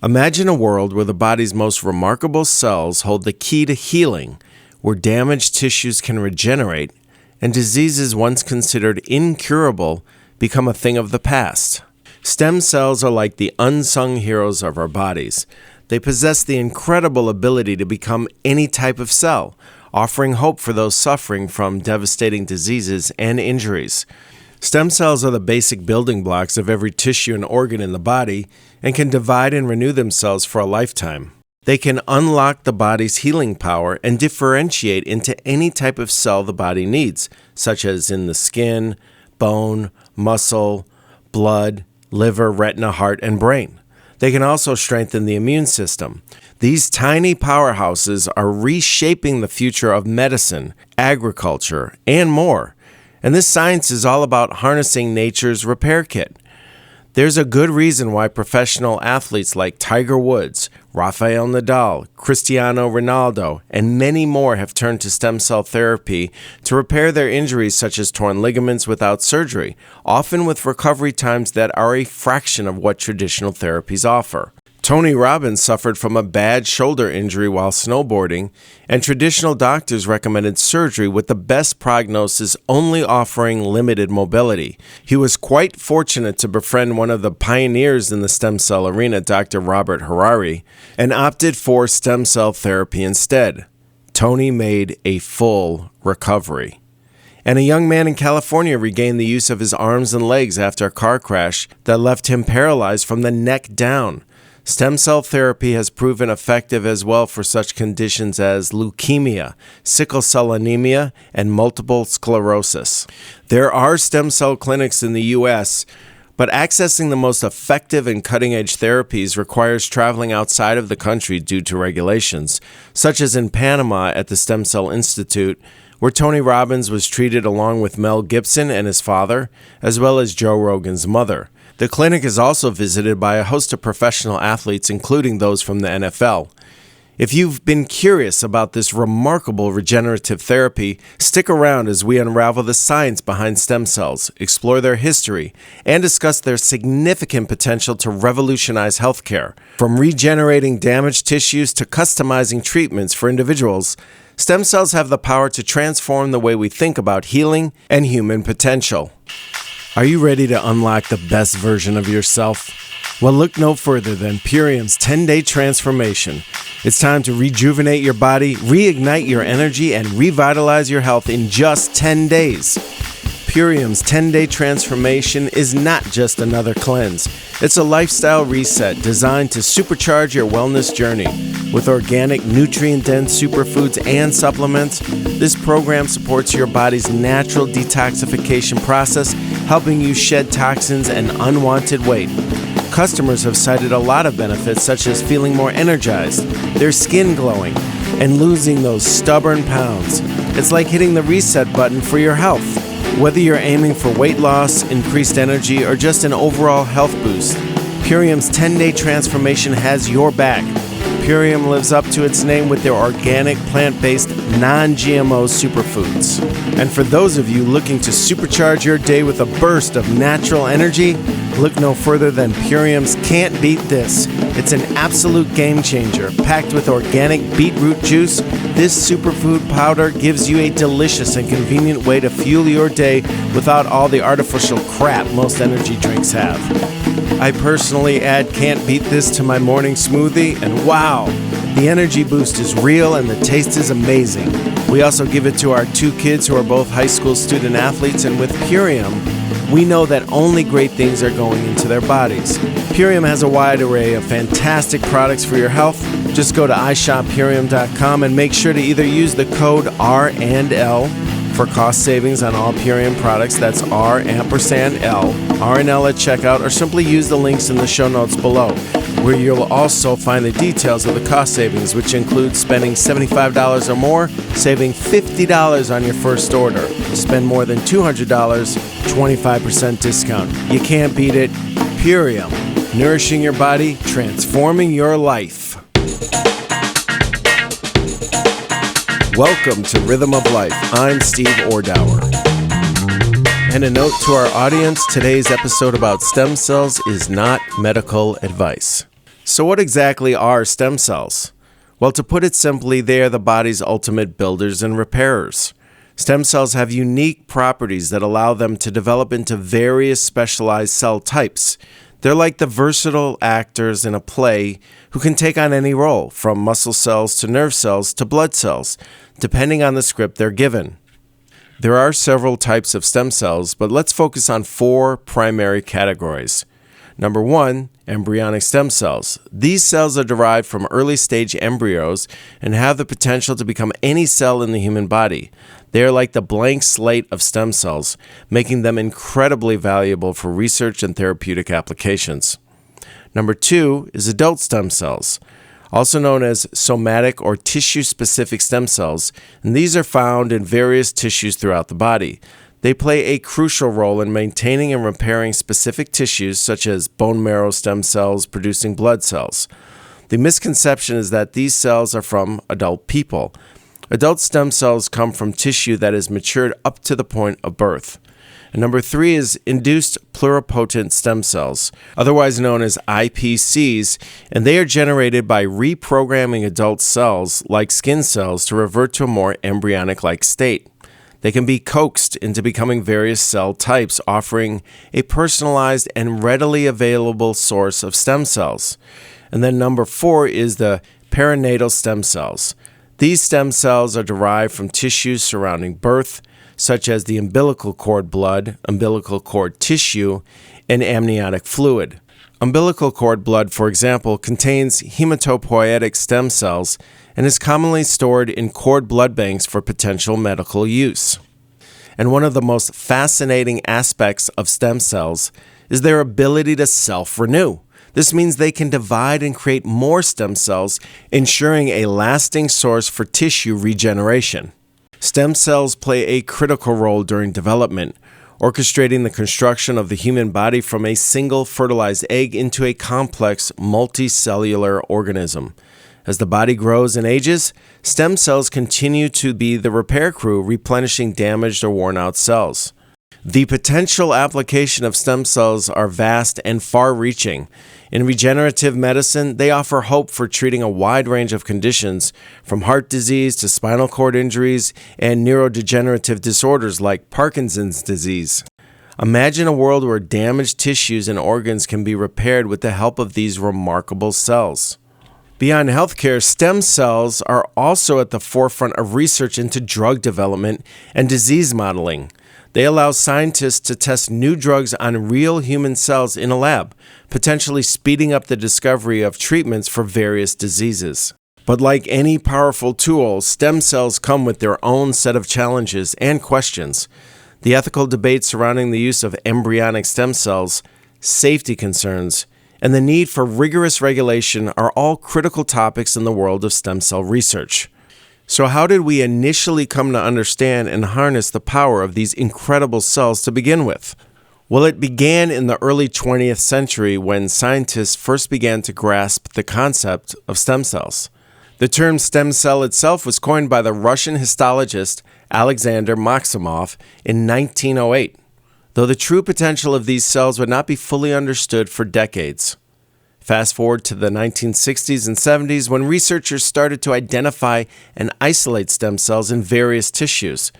Imagine a world where the body's most remarkable cells hold the key to healing, where damaged tissues can regenerate, and diseases once considered incurable become a thing of the past. Stem cells are like the unsung heroes of our bodies. They possess the incredible ability to become any type of cell, offering hope for those suffering from devastating diseases and injuries. Stem cells are the basic building blocks of every tissue and organ in the body and can divide and renew themselves for a lifetime. They can unlock the body's healing power and differentiate into any type of cell the body needs, such as in the skin, bone, muscle, blood, liver, retina, heart, and brain. They can also strengthen the immune system. These tiny powerhouses are reshaping the future of medicine, agriculture, and more. And this science is all about harnessing nature's repair kit. There's a good reason why professional athletes like Tiger Woods, Rafael Nadal, Cristiano Ronaldo, and many more have turned to stem cell therapy to repair their injuries such as torn ligaments without surgery, often with recovery times that are a fraction of what traditional therapies offer. Tony Robbins suffered from a bad shoulder injury while snowboarding, and traditional doctors recommended surgery with the best prognosis only offering limited mobility. He was quite fortunate to befriend one of the pioneers in the stem cell arena, Dr. Robert Hariri, and opted for stem cell therapy instead. Tony made a full recovery. And a young man in California regained the use of his arms and legs after a car crash that left him paralyzed from the neck down. Stem cell therapy has proven effective as well for such conditions as leukemia, sickle cell anemia, and multiple sclerosis. There are stem cell clinics in the U.S., but accessing the most effective and cutting-edge therapies requires traveling outside of the country due to regulations, such as in Panama at the Stem Cell Institute, where Tony Robbins was treated along with Mel Gibson and his father, as well as Joe Rogan's mother. The clinic is also visited by a host of professional athletes, including those from the NFL. If you've been curious about this remarkable regenerative therapy, stick around as we unravel the science behind stem cells, explore their history, and discuss their significant potential to revolutionize healthcare. From regenerating damaged tissues to customizing treatments for individuals, stem cells have the power to transform the way we think about healing and human potential. Are you ready to unlock the best version of yourself? Well, look no further than Purium's 10-day transformation. It's time to rejuvenate your body, reignite your energy, and revitalize your health in just 10 days. Purium's 10-day transformation is not just another cleanse. It's a lifestyle reset designed to supercharge your wellness journey. With organic, nutrient-dense superfoods and supplements, this program supports your body's natural detoxification process, helping you shed toxins and unwanted weight. Customers have cited a lot of benefits, such as feeling more energized, their skin glowing, and losing those stubborn pounds. It's like hitting the reset button for your health. Whether you're aiming for weight loss, increased energy, or just an overall health boost, Purium's 10-day transformation has your back. Purium lives up to its name with their organic, plant-based, non-GMO superfoods. And for those of you looking to supercharge your day with a burst of natural energy, look no further than Purium's Can't Beat This. It's an absolute game changer. Packed with organic beetroot juice, this superfood powder gives you a delicious and convenient way to fuel your day without all the artificial crap most energy drinks have. I personally add Can't Beat This to my morning smoothie, and wow, the energy boost is real and the taste is amazing. We also give it to our 2 kids who are both high school student athletes, and with Purium, we know that only great things are going into their bodies. Purium has a wide array of fantastic products for your health. Just go to iShopPurium.com and make sure to either use the code R&L for cost savings on all Purium products. That's R&L, R&L at checkout, or simply use the links in the show notes below, where you'll also find the details of the cost savings, which include spending $75 or more, saving $50 on your first order. Spend more than $200, 25% discount. You can't beat it. Purium, nourishing your body, transforming your life. Welcome to Rhythm of Life. I'm Steve Ordower. And a note to our audience, today's episode about stem cells is not medical advice. So what exactly are stem cells? Well, to put it simply, they are the body's ultimate builders and repairers. Stem cells have unique properties that allow them to develop into various specialized cell types. They're like the versatile actors in a play who can take on any role, from muscle cells to nerve cells to blood cells, depending on the script they're given. There are several types of stem cells, but let's focus on 4 primary categories. Number 1, embryonic stem cells. These cells are derived from early-stage embryos and have the potential to become any cell in the human body. They are like the blank slate of stem cells, making them incredibly valuable for research and therapeutic applications. Number 2 is adult stem cells, also known as somatic or tissue-specific stem cells, and these are found in various tissues throughout the body. They play a crucial role in maintaining and repairing specific tissues, such as bone marrow stem cells producing blood cells. The misconception is that these cells are from adult people. Adult stem cells come from tissue that is matured up to the point of birth. And number 3 is induced pluripotent stem cells, otherwise known as IPCs, and they are generated by reprogramming adult cells, like skin cells, to revert to a more embryonic-like state. They can be coaxed into becoming various cell types, offering a personalized and readily available source of stem cells. And then number 4 is the perinatal stem cells. These stem cells are derived from tissues surrounding birth, such as the umbilical cord blood, umbilical cord tissue, and amniotic fluid. Umbilical cord blood, for example, contains hematopoietic stem cells and is commonly stored in cord blood banks for potential medical use. And one of the most fascinating aspects of stem cells is their ability to self-renew. This means they can divide and create more stem cells, ensuring a lasting source for tissue regeneration. Stem cells play a critical role during development, orchestrating the construction of the human body from a single fertilized egg into a complex multicellular organism. As the body grows and ages, stem cells continue to be the repair crew, replenishing damaged or worn-out cells. The potential application of stem cells are vast and far-reaching. In regenerative medicine, they offer hope for treating a wide range of conditions, from heart disease to spinal cord injuries and neurodegenerative disorders like Parkinson's disease. Imagine a world where damaged tissues and organs can be repaired with the help of these remarkable cells. Beyond healthcare, stem cells are also at the forefront of research into drug development and disease modeling. They allow scientists to test new drugs on real human cells in a lab, potentially speeding up the discovery of treatments for various diseases. But like any powerful tool, stem cells come with their own set of challenges and questions. The ethical debate surrounding the use of embryonic stem cells, safety concerns, and the need for rigorous regulation are all critical topics in the world of stem cell research. So how did we initially come to understand and harness the power of these incredible cells to begin with? Well, it began in the early 20th century when scientists first began to grasp the concept of stem cells. The term stem cell itself was coined by the Russian histologist Alexander Maximov in 1908, though the true potential of these cells would not be fully understood for decades. Fast forward to the 1960s and 70s when researchers started to identify and isolate stem cells in various tissues.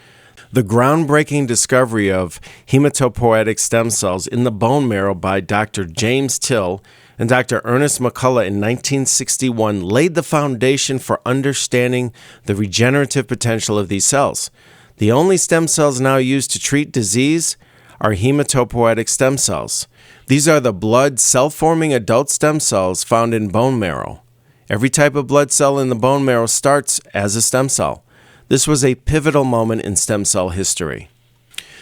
The groundbreaking discovery of hematopoietic stem cells in the bone marrow by Dr. James Till and Dr. Ernest McCullough in 1961 laid the foundation for understanding the regenerative potential of these cells. The only stem cells now used to treat disease are hematopoietic stem cells. These are the blood cell-forming adult stem cells found in bone marrow. Every type of blood cell in the bone marrow starts as a stem cell. This was a pivotal moment in stem cell history.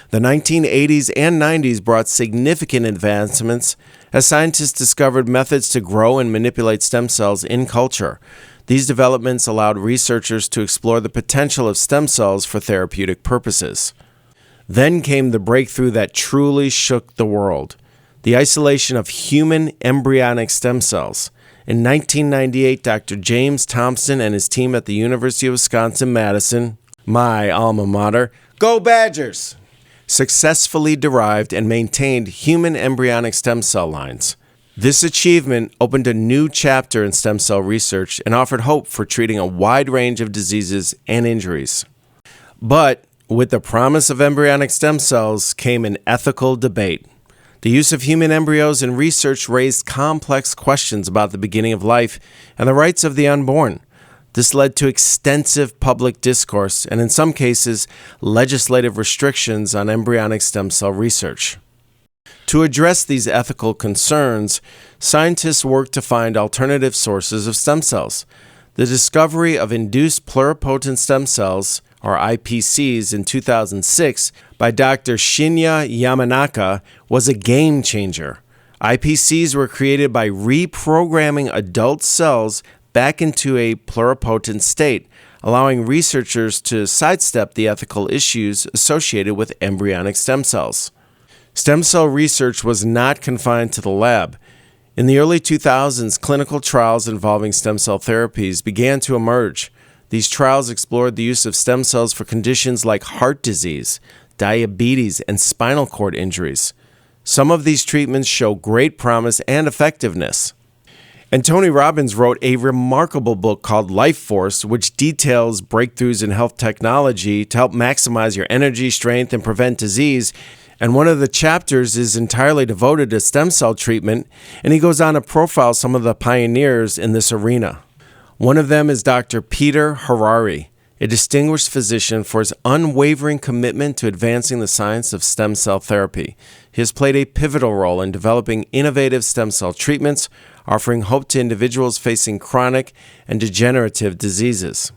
The 1980s and 90s brought significant advancements as scientists discovered methods to grow and manipulate stem cells in culture. These developments allowed researchers to explore the potential of stem cells for therapeutic purposes. Then came the breakthrough that truly shook the world: the isolation of human embryonic stem cells. In 1998, Dr. James Thompson and his team at the University of Wisconsin-Madison, my alma mater, go Badgers, successfully derived and maintained human embryonic stem cell lines. This achievement opened a new chapter in stem cell research and offered hope for treating a wide range of diseases and injuries. But with the promise of embryonic stem cells came an ethical debate. The use of human embryos in research raised complex questions about the beginning of life and the rights of the unborn. This led to extensive public discourse and, in some cases, legislative restrictions on embryonic stem cell research. To address these ethical concerns, scientists worked to find alternative sources of stem cells. The discovery of induced pluripotent stem cells, or iPSCs, in 2006 by Dr. Shinya Yamanaka was a game changer. iPSCs were created by reprogramming adult cells back into a pluripotent state, allowing researchers to sidestep the ethical issues associated with embryonic stem cells. Stem cell research was not confined to the lab. In the early 2000s, clinical trials involving stem cell therapies began to emerge. These trials explored the use of stem cells for conditions like heart disease, diabetes, and spinal cord injuries. Some of these treatments show great promise and effectiveness. And Tony Robbins wrote a remarkable book called Life Force, which details breakthroughs in health technology to help maximize your energy, strength, and prevent disease. And one of the chapters is entirely devoted to stem cell treatment, and he goes on to profile some of the pioneers in this arena. One of them is Dr. Peter Hariri, a distinguished physician for his unwavering commitment to advancing the science of stem cell therapy. He has played a pivotal role in developing innovative stem cell treatments, offering hope to individuals facing chronic and degenerative diseases.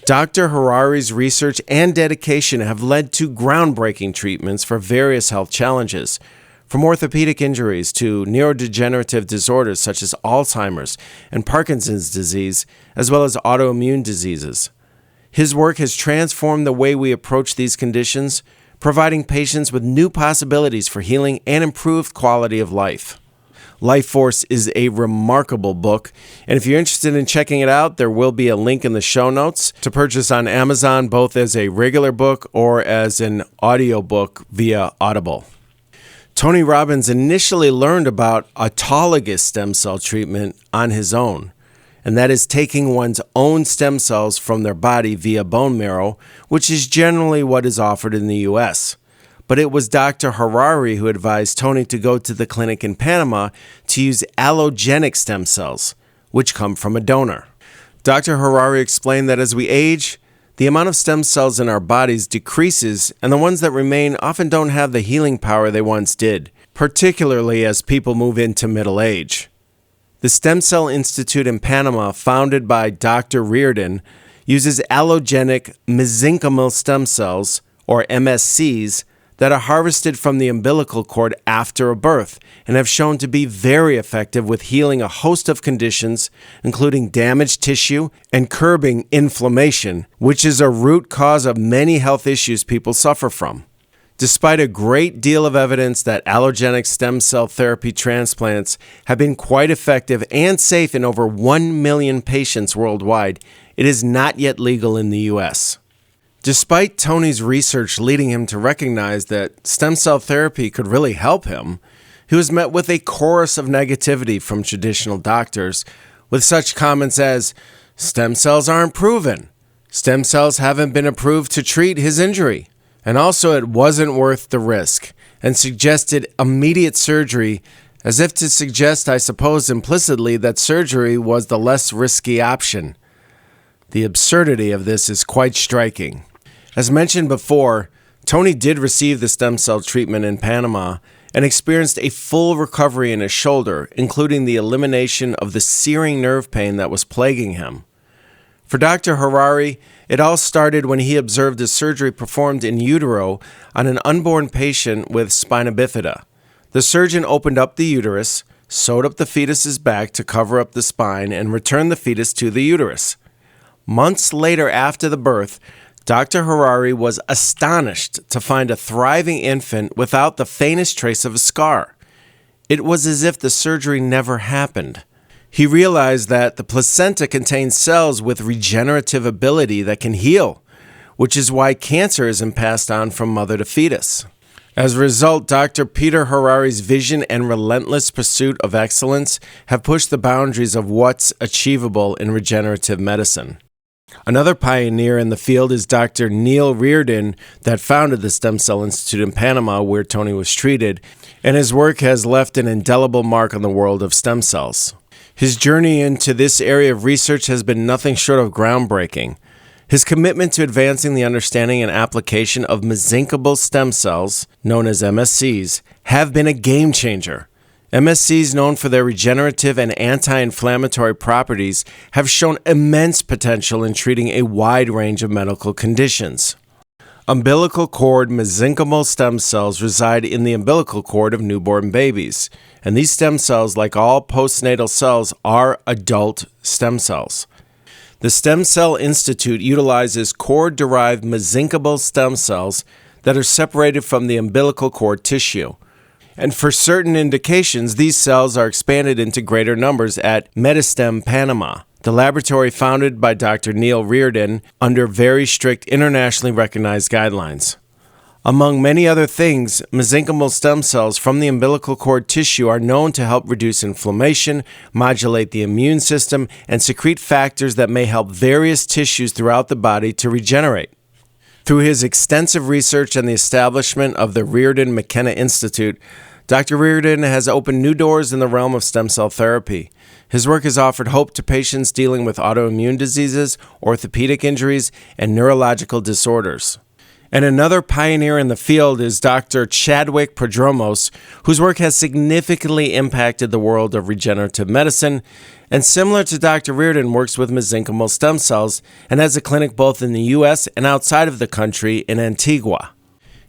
Dr. Hariri's research and dedication have led to groundbreaking treatments for various health challenges, from orthopedic injuries to neurodegenerative disorders such as Alzheimer's and Parkinson's disease, as well as autoimmune diseases. His work has transformed the way we approach these conditions, providing patients with new possibilities for healing and improved quality of life. Life Force is a remarkable book, and if you're interested in checking it out, there will be a link in the show notes to purchase on Amazon, both as a regular book or as an audiobook via Audible. Tony Robbins initially learned about autologous stem cell treatment on his own, and that is taking one's own stem cells from their body via bone marrow, which is generally what is offered in the U.S. But it was Dr. Hariri who advised Tony to go to the clinic in Panama to use allogenic stem cells, which come from a donor. Dr. Hariri explained that as we age, the amount of stem cells in our bodies decreases, and the ones that remain often don't have the healing power they once did, particularly as people move into middle age. The Stem Cell Institute in Panama, founded by Dr. Riordan, uses allogenic mesenchymal stem cells, or MSCs, that are harvested from the umbilical cord after a birth and have shown to be very effective with healing a host of conditions, including damaged tissue and curbing inflammation, which is a root cause of many health issues people suffer from. Despite a great deal of evidence that allogenic stem cell therapy transplants have been quite effective and safe in over 1 million patients worldwide, it is not yet legal in the U.S. Despite Tony's research leading him to recognize that stem cell therapy could really help him, he was met with a chorus of negativity from traditional doctors, with such comments as, "Stem cells aren't proven. Stem cells haven't been approved to treat his injury." And also it wasn't worth the risk, and suggested immediate surgery, as if to suggest, I suppose implicitly, that surgery was the less risky option. The absurdity of this is quite striking. As mentioned before, Tony did receive the stem cell treatment in Panama and experienced a full recovery in his shoulder, including the elimination of the searing nerve pain that was plaguing him. For Dr. Hariri, it all started when he observed a surgery performed in utero on an unborn patient with spina bifida. The surgeon opened up the uterus, sewed up the fetus's back to cover up the spine, and returned the fetus to the uterus. Months later after the birth, Dr. Hariri was astonished to find a thriving infant without the faintest trace of a scar. It was as if the surgery never happened. He realized that the placenta contains cells with regenerative ability that can heal, which is why cancer isn't passed on from mother to fetus. As a result, Dr. Peter Harari's vision and relentless pursuit of excellence have pushed the boundaries of what's achievable in regenerative medicine. Another pioneer in the field is Dr. Neil Riordan, that founded the Stem Cell Institute in Panama, where Tony was treated, and his work has left an indelible mark on the world of stem cells. His journey into this area of research has been nothing short of groundbreaking. His commitment to advancing the understanding and application of mesenchymal stem cells, known as MSCs, have been a game changer. MSCs, known for their regenerative and anti-inflammatory properties, have shown immense potential in treating a wide range of medical conditions. Umbilical cord mesenchymal stem cells reside in the umbilical cord of newborn babies, and these stem cells, like all postnatal cells, are adult stem cells. The Stem Cell Institute utilizes cord-derived mesenchymal stem cells that are separated from the umbilical cord tissue. And for certain indications, these cells are expanded into greater numbers at Medistem Panama, the laboratory founded by Dr. Neil Riordan under very strict internationally recognized guidelines. Among many other things, mesenchymal stem cells from the umbilical cord tissue are known to help reduce inflammation, modulate the immune system, and secrete factors that may help various tissues throughout the body to regenerate. Through his extensive research and the establishment of the Riordan McKenna Institute, Dr. Riordan has opened new doors in the realm of stem cell therapy. His work has offered hope to patients dealing with autoimmune diseases, orthopedic injuries, and neurological disorders. And another pioneer in the field is Dr. Chadwick Prodromos, whose work has significantly impacted the world of regenerative medicine, and similar to Dr. Riordan, works with mesenchymal stem cells and has a clinic both in the U.S. and outside of the country in Antigua.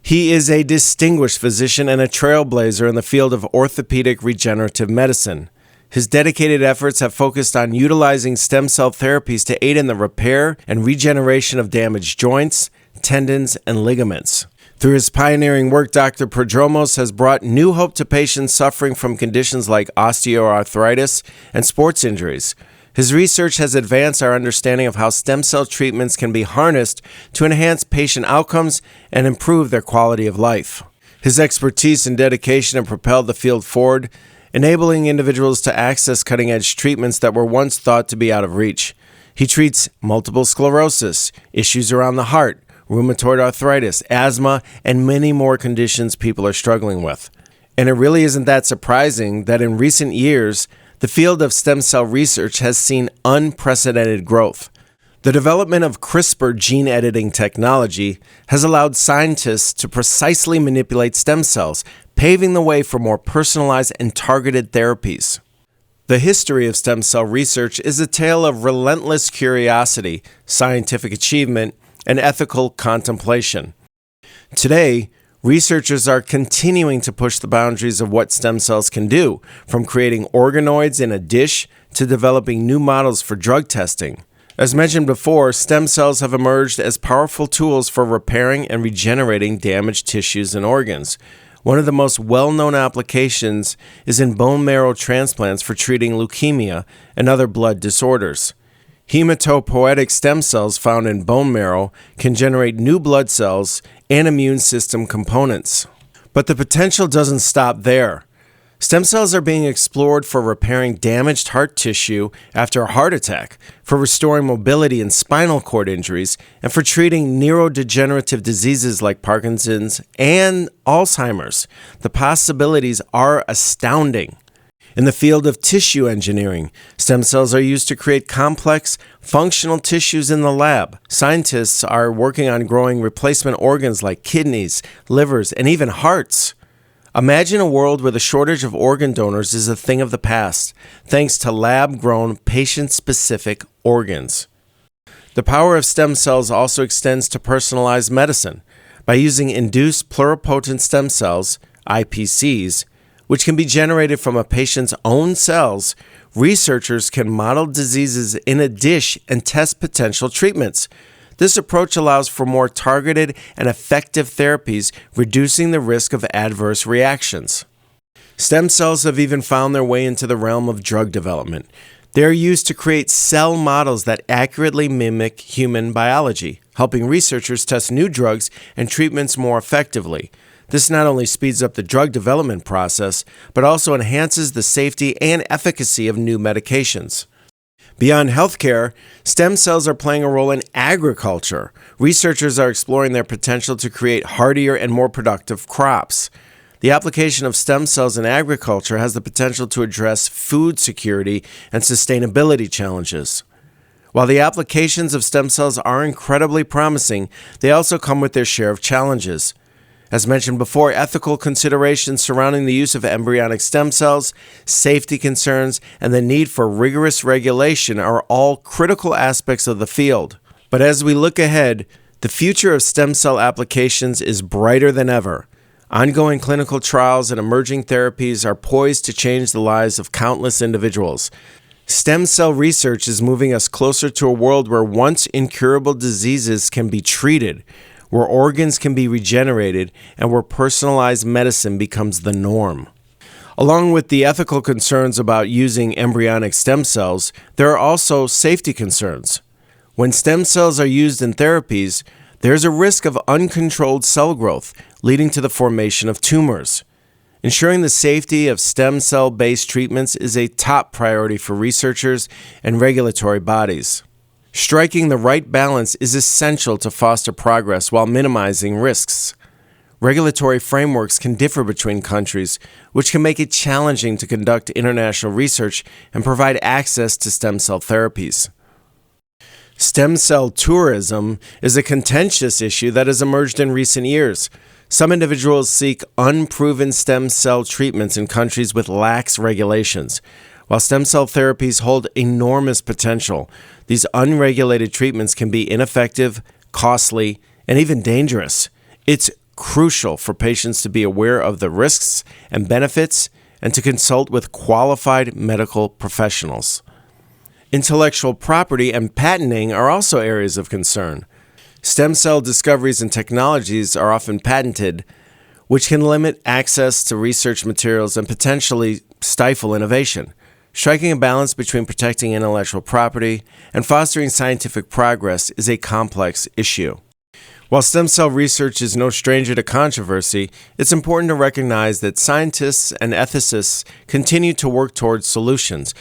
He is a distinguished physician and a trailblazer in the field of orthopedic regenerative medicine. His dedicated efforts have focused on utilizing stem cell therapies to aid in the repair and regeneration of damaged joints, tendons, and ligaments. Through his pioneering work, Dr. Prodromos has brought new hope to patients suffering from conditions like osteoarthritis and sports injuries. His research has advanced our understanding of how stem cell treatments can be harnessed to enhance patient outcomes and improve their quality of life. His expertise and dedication have propelled the field forward, enabling individuals to access cutting-edge treatments that were once thought to be out of reach. He treats multiple sclerosis, issues around the heart, rheumatoid arthritis, asthma, and many more conditions people are struggling with. And it really isn't that surprising that in recent years, the field of stem cell research has seen unprecedented growth. The development of CRISPR gene editing technology has allowed scientists to precisely manipulate stem cells, paving the way for more personalized and targeted therapies. The history of stem cell research is a tale of relentless curiosity, scientific achievement, and ethical contemplation. Today, researchers are continuing to push the boundaries of what stem cells can do, from creating organoids in a dish to developing new models for drug testing. As mentioned before, stem cells have emerged as powerful tools for repairing and regenerating damaged tissues and organs. One of the most well-known applications is in bone marrow transplants for treating leukemia and other blood disorders. Hematopoietic stem cells found in bone marrow can generate new blood cells and immune system components. But the potential doesn't stop there. Stem cells are being explored for repairing damaged heart tissue after a heart attack, for restoring mobility in spinal cord injuries, and for treating neurodegenerative diseases like Parkinson's and Alzheimer's. The possibilities are astounding. In the field of tissue engineering, stem cells are used to create complex, functional tissues in the lab. Scientists are working on growing replacement organs like kidneys, livers, and even hearts. Imagine a world where the shortage of organ donors is a thing of the past, thanks to lab-grown, patient-specific organs. The power of stem cells also extends to personalized medicine. By using induced pluripotent stem cells, IPCs, which can be generated from a patient's own cells, researchers can model diseases in a dish and test potential treatments. This approach allows for more targeted and effective therapies, reducing the risk of adverse reactions. Stem cells have even found their way into the realm of drug development. They are used to create cell models that accurately mimic human biology, helping researchers test new drugs and treatments more effectively. This not only speeds up the drug development process, but also enhances the safety and efficacy of new medications. Beyond healthcare, stem cells are playing a role in agriculture. Researchers are exploring their potential to create hardier and more productive crops. The application of stem cells in agriculture has the potential to address food security and sustainability challenges. While the applications of stem cells are incredibly promising, they also come with their share of challenges. As mentioned before, ethical considerations surrounding the use of embryonic stem cells, safety concerns, and the need for rigorous regulation are all critical aspects of the field. But as we look ahead, the future of stem cell applications is brighter than ever. Ongoing clinical trials and emerging therapies are poised to change the lives of countless individuals. Stem cell research is moving us closer to a world where once incurable diseases can be treated, where organs can be regenerated, and where personalized medicine becomes the norm. Along with the ethical concerns about using embryonic stem cells, there are also safety concerns. When stem cells are used in therapies, there's a risk of uncontrolled cell growth, leading to the formation of tumors. Ensuring the safety of stem cell-based treatments is a top priority for researchers and regulatory bodies. Striking the right balance is essential to foster progress while minimizing risks. Regulatory frameworks can differ between countries, which can make it challenging to conduct international research and provide access to stem cell therapies. Stem cell tourism is a contentious issue that has emerged in recent years. Some individuals seek unproven stem cell treatments in countries with lax regulations. While stem cell therapies hold enormous potential, these unregulated treatments can be ineffective, costly, and even dangerous. It's crucial for patients to be aware of the risks and benefits and to consult with qualified medical professionals. Intellectual property and patenting are also areas of concern. Stem cell discoveries and technologies are often patented, which can limit access to research materials and potentially stifle innovation. Striking a balance between protecting intellectual property and fostering scientific progress is a complex issue. While stem cell research is no stranger to controversy, it's important to recognize that scientists and ethicists continue to work towards solutions.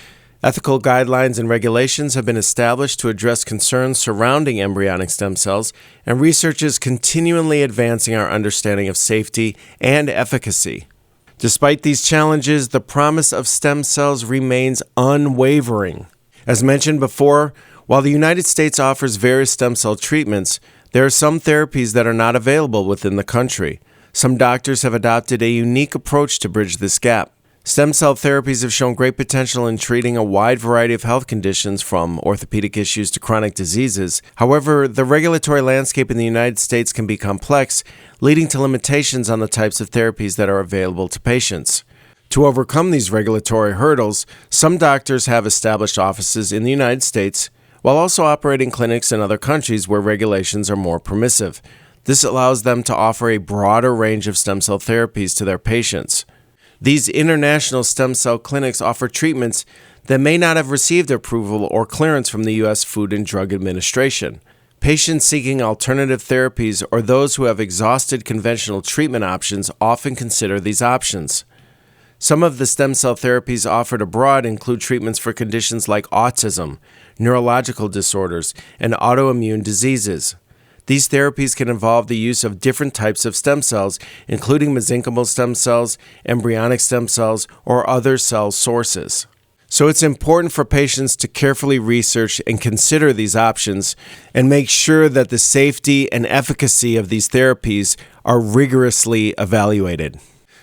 Ethical guidelines and regulations have been established to address concerns surrounding embryonic stem cells, and research is continually advancing our understanding of safety and efficacy. Despite these challenges, the promise of stem cells remains unwavering. As mentioned before, while the United States offers various stem cell treatments, there are some therapies that are not available within the country. Some doctors have adopted a unique approach to bridge this gap. Stem cell therapies have shown great potential in treating a wide variety of health conditions, from orthopedic issues to chronic diseases. However, the regulatory landscape in the United States can be complex, leading to limitations on the types of therapies that are available to patients. To overcome these regulatory hurdles, some doctors have established offices in the United States, while also operating clinics in other countries where regulations are more permissive. This allows them to offer a broader range of stem cell therapies to their patients. These international stem cell clinics offer treatments that may not have received approval or clearance from the U.S. Food and Drug Administration. Patients seeking alternative therapies or those who have exhausted conventional treatment options often consider these options. Some of the stem cell therapies offered abroad include treatments for conditions like autism, neurological disorders, and autoimmune diseases. These therapies can involve the use of different types of stem cells, including mesenchymal stem cells, embryonic stem cells, or other cell sources. So it's important for patients to carefully research and consider these options and make sure that the safety and efficacy of these therapies are rigorously evaluated.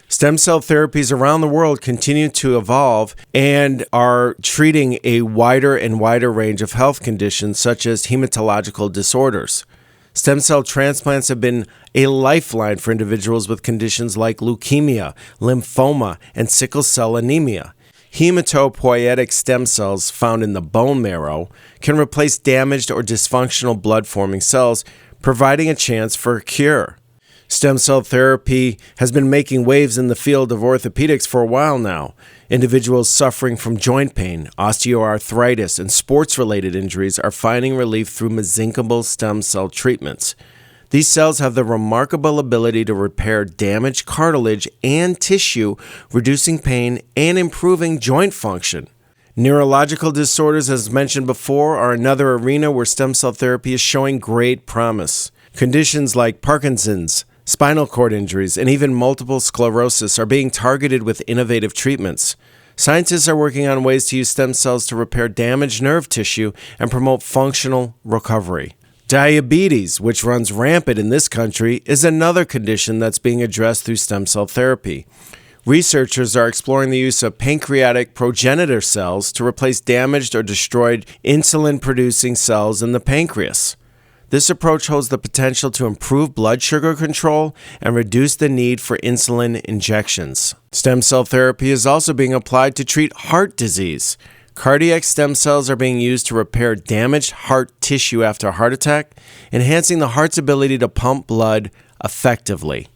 Stem cell therapies around the world continue to evolve and are treating a wider and wider range of health conditions such as hematological disorders. Stem cell transplants have been a lifeline for individuals with conditions like leukemia, lymphoma, and sickle cell anemia. Hematopoietic stem cells found in the bone marrow can replace damaged or dysfunctional blood-forming cells, providing a chance for a cure. Stem cell therapy has been making waves in the field of orthopedics for a while now. Individuals suffering from joint pain, osteoarthritis, and sports-related injuries are finding relief through mesenchymal stem cell treatments. These cells have the remarkable ability to repair damaged cartilage and tissue, reducing pain and improving joint function. Neurological disorders, as mentioned before, are another arena where stem cell therapy is showing great promise. Conditions like Parkinson's, spinal cord injuries, and even multiple sclerosis are being targeted with innovative treatments. Scientists are working on ways to use stem cells to repair damaged nerve tissue and promote functional recovery. Diabetes, which runs rampant in this country, is another condition that's being addressed through stem cell therapy. Researchers are exploring the use of pancreatic progenitor cells to replace damaged or destroyed insulin-producing cells in the pancreas. This approach holds the potential to improve blood sugar control and reduce the need for insulin injections. Stem cell therapy is also being applied to treat heart disease. Cardiac stem cells are being used to repair damaged heart tissue after a heart attack, enhancing the heart's ability to pump blood effectively.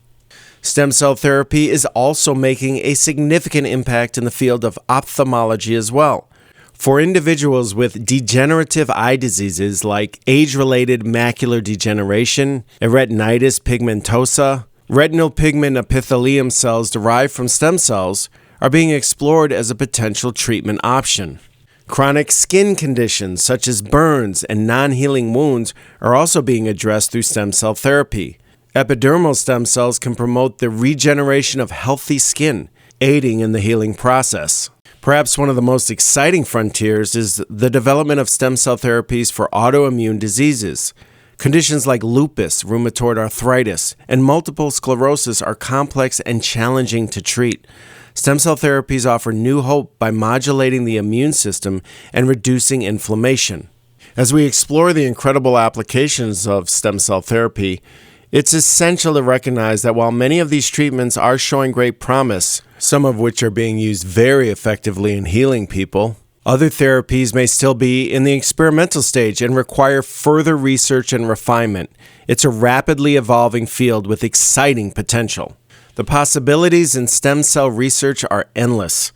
Stem cell therapy is also making a significant impact in the field of ophthalmology as well. For individuals with degenerative eye diseases like age-related macular degeneration, retinitis pigmentosa, retinal pigment epithelium cells derived from stem cells are being explored as a potential treatment option. Chronic skin conditions such as burns and non-healing wounds are also being addressed through stem cell therapy. Epidermal stem cells can promote the regeneration of healthy skin, aiding in the healing process. Perhaps one of the most exciting frontiers is the development of stem cell therapies for autoimmune diseases. Conditions like lupus, rheumatoid arthritis, and multiple sclerosis are complex and challenging to treat. Stem cell therapies offer new hope by modulating the immune system and reducing inflammation. As we explore the incredible applications of stem cell therapy, it's essential to recognize that while many of these treatments are showing great promise, some of which are being used very effectively in healing people, other therapies may still be in the experimental stage and require further research and refinement. It's a rapidly evolving field with exciting potential. The possibilities in stem cell research are endless,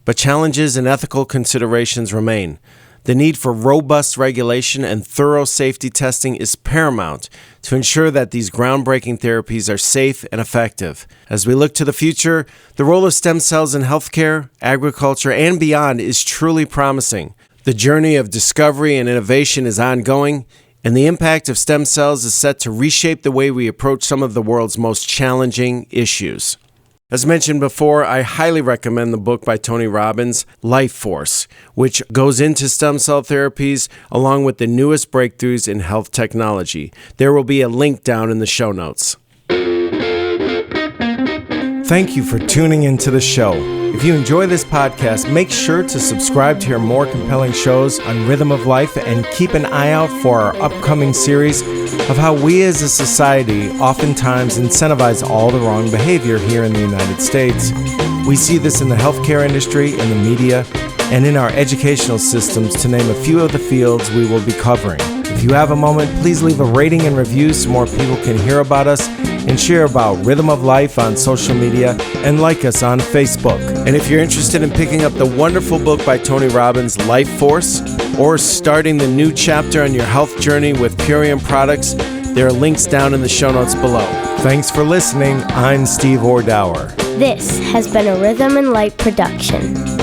but challenges and ethical considerations remain. The need for robust regulation and thorough safety testing is paramount to ensure that these groundbreaking therapies are safe and effective. As we look to the future, the role of stem cells in healthcare, agriculture, and beyond is truly promising. The journey of discovery and innovation is ongoing, and the impact of stem cells is set to reshape the way we approach some of the world's most challenging issues. As mentioned before, I highly recommend the book by Tony Robbins, Life Force, which goes into stem cell therapies along with the newest breakthroughs in health technology. There will be a link down in the show notes. Thank you for tuning into the show. If you enjoy this podcast, make sure to subscribe to hear more compelling shows on Rhythm of Life and keep an eye out for our upcoming series of how we as a society oftentimes incentivize all the wrong behavior here in the United States. We see this in the healthcare industry, in the media, and in our educational systems, to name a few of the fields we will be covering. If you have a moment, please leave a rating and review so more people can hear about us, and share about Rhythm of Life on social media, and like us on Facebook. And if you're interested in picking up the wonderful book by Tony Robbins, Life Force, or starting the new chapter on your health journey with Purium products, there are links down in the show notes below. Thanks for listening. I'm Steve Ordower. This has been a Rhythm and Light production.